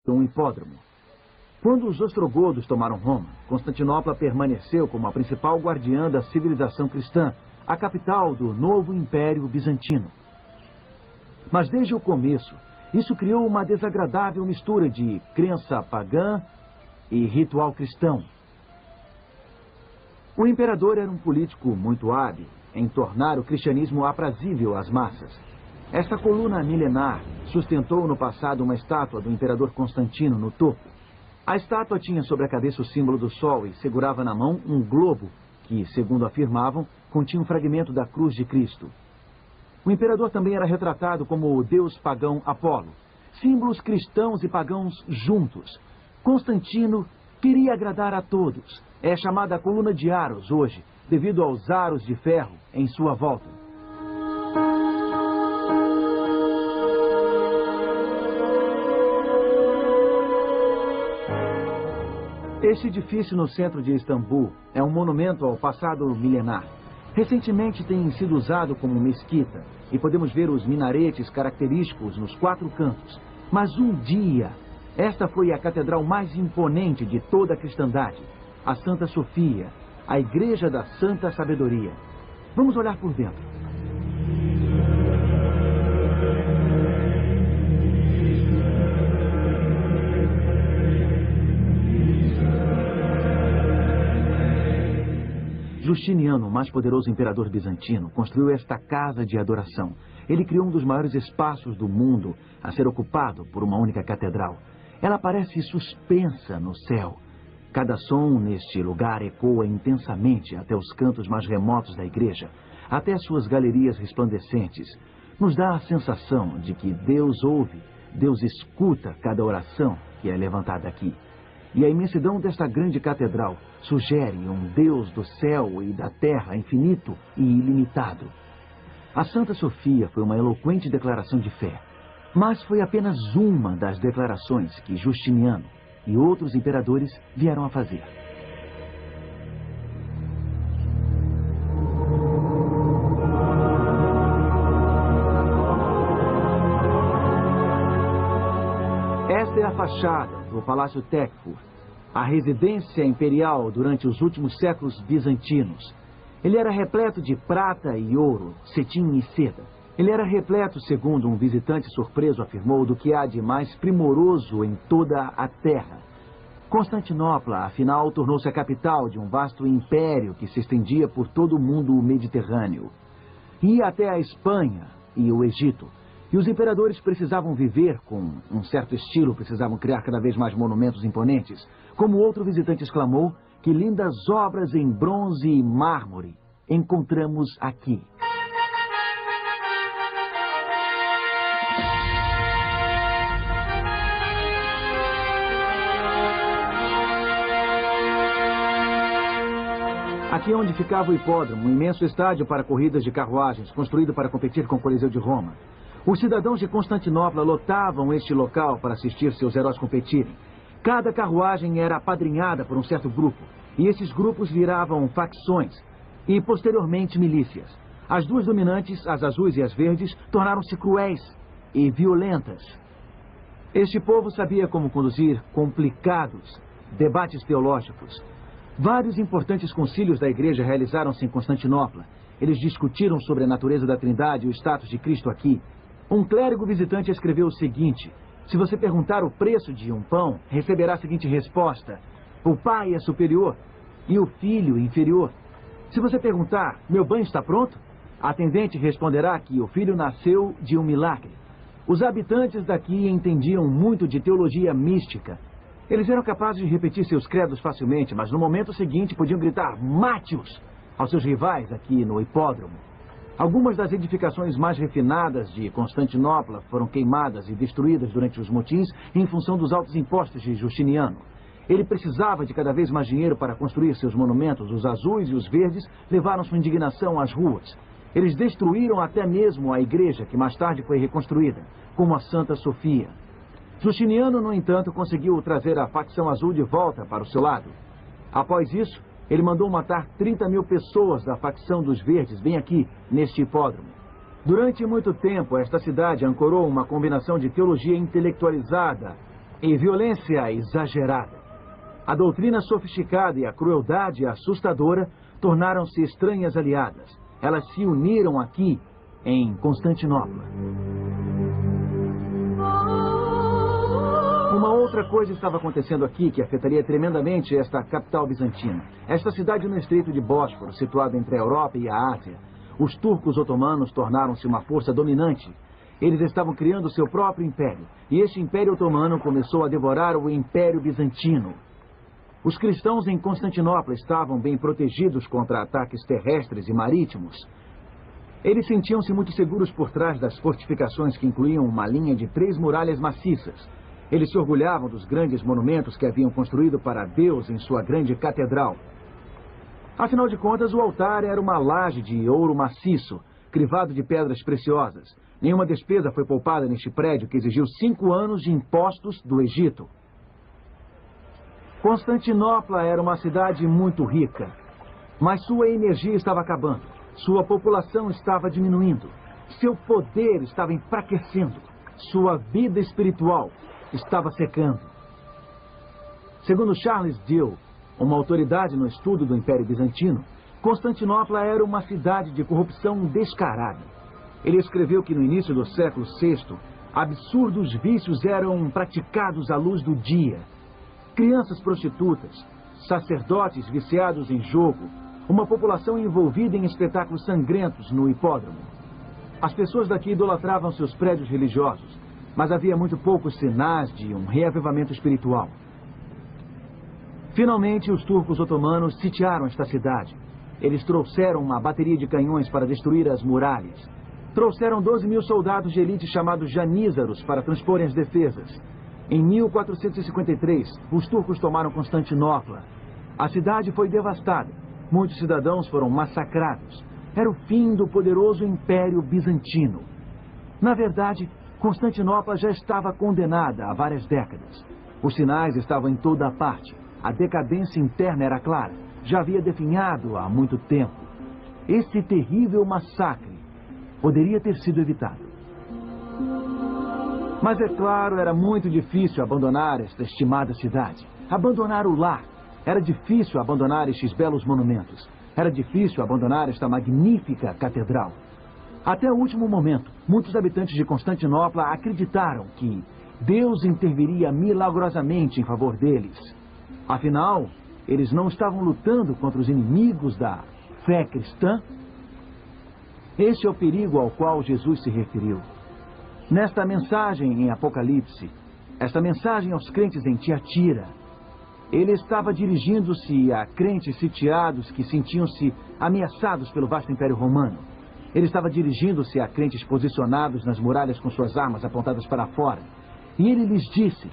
um hipódromo. Quando os ostrogodos tomaram Roma, Constantinopla permaneceu como a principal guardiã da civilização cristã, a capital do novo Império Bizantino. Mas desde o começo, isso criou uma desagradável mistura de crença pagã e ritual cristão. O imperador era um político muito hábil em tornar o cristianismo aprazível às massas. Esta coluna milenar sustentou no passado uma estátua do imperador Constantino no topo. A estátua tinha sobre a cabeça o símbolo do sol e segurava na mão um globo que, segundo afirmavam, continha um fragmento da cruz de Cristo. O imperador também era retratado como o deus pagão Apolo, símbolos cristãos e pagãos juntos. Constantino queria agradar a todos. É chamada a coluna de Aros hoje, devido aos aros de ferro em sua volta. Este edifício no centro de Istambul é um monumento ao passado milenar. Recentemente tem sido usado como mesquita e podemos ver os minaretes característicos nos 4 cantos. Mas um dia, esta foi a catedral mais imponente de toda a cristandade, a Santa Sofia, a Igreja da Santa Sabedoria. Vamos olhar por dentro. Justiniano, o mais poderoso imperador bizantino, construiu esta casa de adoração. Ele criou um dos maiores espaços do mundo a ser ocupado por uma única catedral. Ela parece suspensa no céu. Cada som neste lugar ecoa intensamente até os cantos mais remotos da igreja, até suas galerias resplandecentes. Nos dá a sensação de que Deus ouve, Deus escuta cada oração que é levantada aqui. E a imensidão desta grande catedral sugere um Deus do céu e da terra infinito e ilimitado. A Santa Sofia foi uma eloquente declaração de fé, mas foi apenas uma das declarações que Justiniano e outros imperadores vieram a fazer. Esta é a fachada do Palácio Tekfur, a residência imperial durante os últimos séculos bizantinos. Ele era repleto de prata e ouro, cetim e seda. Ele era repleto, segundo um visitante surpreso afirmou, do que há de mais primoroso em toda a terra. Constantinopla, afinal, tornou-se a capital de um vasto império que se estendia por todo o mundo mediterrâneo. Ia até a Espanha e o Egito. E os imperadores precisavam viver com um certo estilo, precisavam criar cada vez mais monumentos imponentes. Como outro visitante exclamou, que lindas obras em bronze e mármore encontramos aqui. Aqui é onde ficava o hipódromo, um imenso estádio para corridas de carruagens, construído para competir com o Coliseu de Roma. Os cidadãos de Constantinopla lotavam este local para assistir seus heróis competirem. Cada carruagem era apadrinhada por um certo grupo, e esses grupos viravam facções e, posteriormente, milícias. As duas dominantes, as azuis e as verdes, tornaram-se cruéis e violentas. Este povo sabia como conduzir complicados debates teológicos. Vários importantes concílios da igreja realizaram-se em Constantinopla. Eles discutiram sobre a natureza da Trindade e o status de Cristo aqui. Um clérigo visitante escreveu o seguinte: se você perguntar o preço de um pão, receberá a seguinte resposta: o pai é superior e o filho inferior. Se você perguntar, meu banho está pronto? A atendente responderá que o filho nasceu de um milagre. Os habitantes daqui entendiam muito de teologia mística. Eles eram capazes de repetir seus credos facilmente, mas no momento seguinte podiam gritar "mate-os" aos seus rivais aqui no hipódromo. Algumas das edificações mais refinadas de Constantinopla foram queimadas e destruídas durante os motins em função dos altos impostos de Justiniano. Ele precisava de cada vez mais dinheiro para construir seus monumentos. Os azuis e os verdes levaram sua indignação às ruas. Eles destruíram até mesmo a igreja, que mais tarde foi reconstruída, como a Santa Sofia. Justiniano, no entanto, conseguiu trazer a facção azul de volta para o seu lado. Após isso, ele mandou matar 30 mil pessoas da facção dos verdes, bem aqui, neste hipódromo. Durante muito tempo, esta cidade ancorou uma combinação de teologia intelectualizada e violência exagerada. A doutrina sofisticada e a crueldade assustadora tornaram-se estranhas aliadas. Elas se uniram aqui, em Constantinopla. Uma outra coisa estava acontecendo aqui que afetaria tremendamente esta capital bizantina. Esta cidade no estreito de Bósforo, situada entre a Europa e a Ásia. Os turcos otomanos tornaram-se uma força dominante. Eles estavam criando seu próprio império. E este império otomano começou a devorar o império bizantino. Os cristãos em Constantinopla estavam bem protegidos contra ataques terrestres e marítimos. Eles sentiam-se muito seguros por trás das fortificações que incluíam uma linha de 3 muralhas maciças. Eles se orgulhavam dos grandes monumentos que haviam construído para Deus em sua grande catedral. Afinal de contas, o altar era uma laje de ouro maciço, crivado de pedras preciosas. Nenhuma despesa foi poupada neste prédio que exigiu 5 anos de impostos do Egito. Constantinopla era uma cidade muito rica, mas sua energia estava acabando. Sua população estava diminuindo. Seu poder estava enfraquecendo. Sua vida espiritual estava secando. Segundo Charles Dill, uma autoridade no estudo do Império Bizantino, Constantinopla era uma cidade de corrupção descarada. Ele escreveu que no início do século VI, absurdos vícios eram praticados à luz do dia. Crianças prostitutas, sacerdotes viciados em jogo, uma população envolvida em espetáculos sangrentos no hipódromo. As pessoas daqui idolatravam seus prédios religiosos, mas havia muito poucos sinais de um reavivamento espiritual. Finalmente, os turcos otomanos sitiaram esta cidade. Eles trouxeram uma bateria de canhões para destruir as muralhas. Trouxeram 12.000 soldados de elite chamados janízaros para transporem as defesas. Em 1453, os turcos tomaram Constantinopla. A cidade foi devastada. Muitos cidadãos foram massacrados. Era o fim do poderoso Império Bizantino. Na verdade, Constantinopla já estava condenada há várias décadas. Os sinais estavam em toda a parte. A decadência interna era clara. Já havia definhado há muito tempo. Esse terrível massacre poderia ter sido evitado. Mas é claro, era muito difícil abandonar esta estimada cidade. Abandonar o lar. Era difícil abandonar estes belos monumentos. Era difícil abandonar esta magnífica catedral. Até o último momento, muitos habitantes de Constantinopla acreditaram que Deus interviria milagrosamente em favor deles. Afinal, eles não estavam lutando contra os inimigos da fé cristã. Este é o perigo ao qual Jesus se referiu. Nesta mensagem em Apocalipse, esta mensagem aos crentes em Tiatira, ele estava dirigindo-se a crentes sitiados que sentiam-se ameaçados pelo vasto Império Romano. Ele estava dirigindo-se a crentes posicionados nas muralhas com suas armas apontadas para fora. E ele lhes disse: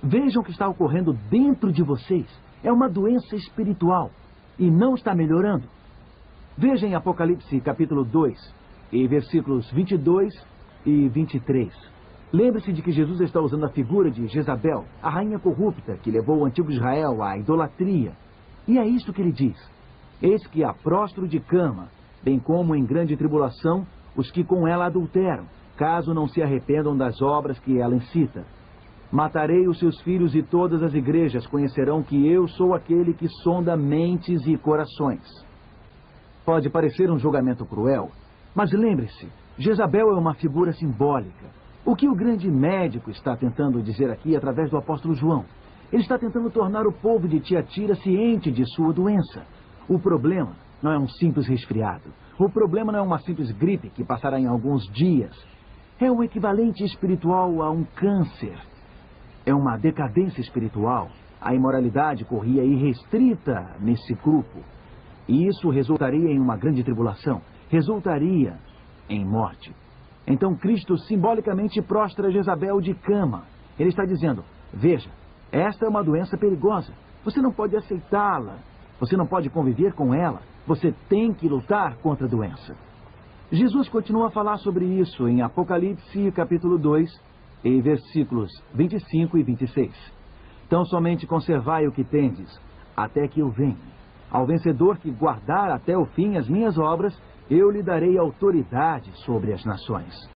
vejam o que está ocorrendo dentro de vocês. É uma doença espiritual e não está melhorando. Veja em Apocalipse capítulo 2, e versículos 22 e 23. Lembre-se de que Jesus está usando a figura de Jezabel, a rainha corrupta que levou o antigo Israel à idolatria. E é isto que ele diz: eis que há prostro de cama, bem como em grande tribulação os que com ela adulteram, caso não se arrependam das obras que ela incita. Matarei os seus filhos e todas as igrejas conhecerão que eu sou aquele que sonda mentes e corações. Pode parecer um julgamento cruel, mas lembre-se, Jezabel é uma figura simbólica. O que o grande médico está tentando dizer aqui através do apóstolo João? Ele está tentando tornar o povo de Tiatira ciente de sua doença. O problema não é um simples resfriado. O problema não é uma simples gripe que passará em alguns dias. É um equivalente espiritual a um câncer. É uma decadência espiritual. A imoralidade corria irrestrita nesse grupo. E isso resultaria em uma grande tribulação. Resultaria em morte. Então Cristo simbolicamente prostra Jezabel de cama. Ele está dizendo: veja, esta é uma doença perigosa. Você não pode aceitá-la. Você não pode conviver com ela. Você tem que lutar contra a doença. Jesus continua a falar sobre isso em Apocalipse capítulo 2 e versículos 25 e 26. Então somente conservai o que tendes, até que eu venha. Ao vencedor que guardar até o fim as minhas obras, eu lhe darei autoridade sobre as nações.